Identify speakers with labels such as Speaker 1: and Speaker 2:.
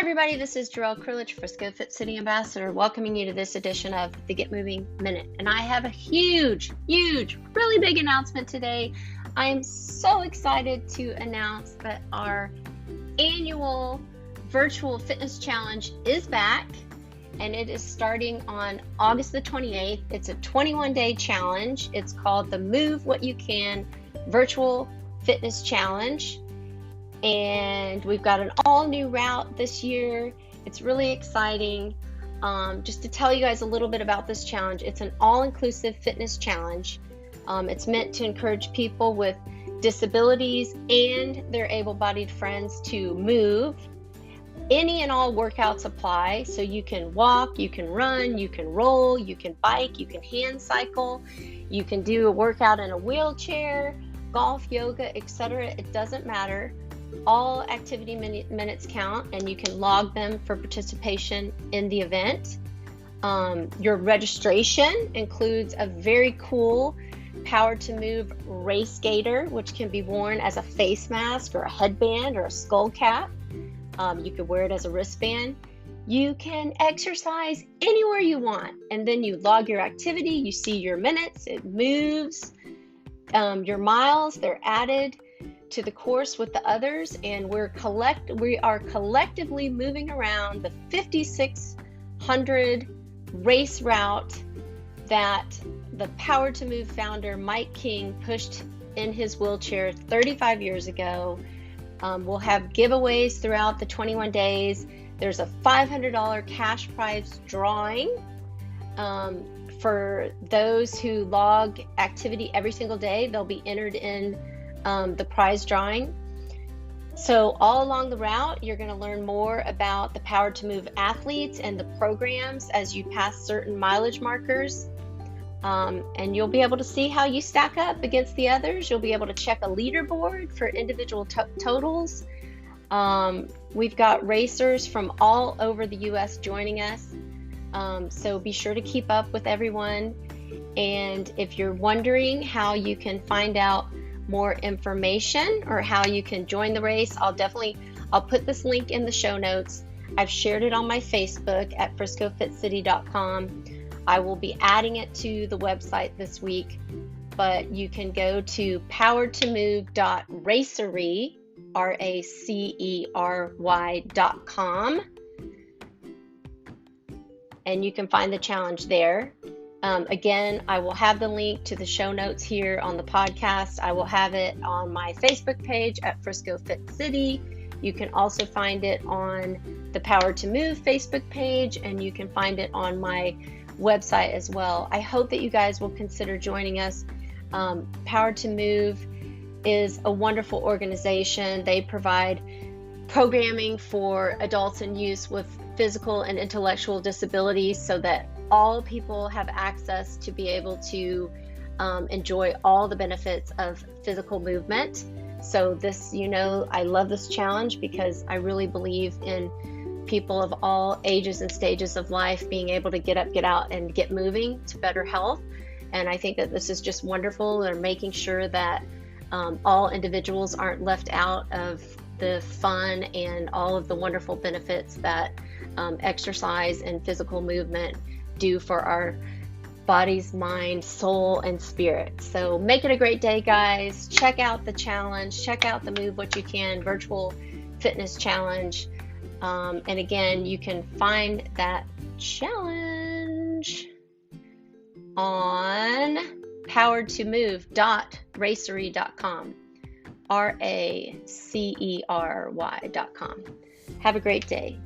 Speaker 1: everybody, this is Gerryl Krilic, Frisco Fit City Ambassador, welcoming you to this edition of the Get Moving Minute. And I have a huge, really big announcement today. I am so excited to announce that our annual virtual fitness challenge is back, and it is starting on August the 28th. It's a 21-day challenge. It's called the Move What You Can Virtual Fitness Challenge. And we've got an all new route this year. It's really exciting. Just to tell you guys a little bit about this challenge, it's an all-inclusive fitness challenge. It's meant to encourage people with disabilities and their able-bodied friends to move. Any and all workouts apply, so you can walk, you can run, you can roll, you can bike, you can hand cycle, you can do a workout in a wheelchair, golf, yoga, etc. It doesn't matter. All activity minutes count, and you can log them for participation in the event. Your registration includes a very cool Power to Move race gaiter, which can be worn as a face mask or a headband or a skull cap. You could wear it as a wristband. You can exercise anywhere you want, and then you log your activity, you see your minutes, it moves. Your miles, they're added to the course with the others, and we are collectively moving around the 5,600 race route that the Power to Move founder Mike King pushed in his wheelchair 35 years ago. We'll have giveaways throughout the 21 days. There's a $500 cash prize drawing for those who log activity every single day. They'll be entered in the prize drawing. So all along the route, you're going to learn more about the Power to Move athletes and the programs as you pass certain mileage markers. And you'll be able to see how you stack up against the others. You'll be able to check a leaderboard for individual totals. We've got racers from all over the U.S. joining us. So be sure to keep up with everyone. And if you're wondering how you can find out more information or how you can join the race, I'll put this link in the show notes. I've shared it on my Facebook at friscofitcity.com. I will be adding it to the website this week, but you can go to powertomove.racery, RACERY.com, and you can find the challenge there. Again, I will have the link to the show notes here on the podcast. I will have it on my Facebook page at Frisco Fit City. You can also find it on the Power to Move Facebook page, and you can find it on my website as well. I hope that you guys will consider joining us. Power to Move is a wonderful organization. They provide programming for adults and youth with physical and intellectual disabilities so that all people have access to be able to enjoy all the benefits of physical movement. So this, I love this challenge because I really believe in people of all ages and stages of life being able to get up, get out, and get moving to better health. And I think that this is just wonderful. They're making sure that all individuals aren't left out of the fun and all of the wonderful benefits that exercise and physical movement do for our bodies, mind, soul, and spirit. So make it a great day, guys. Check out the challenge. Check out the Move What You Can virtual fitness challenge. And again, you can find that challenge on powertomove.racery.com, RACERY.com. Have a great day.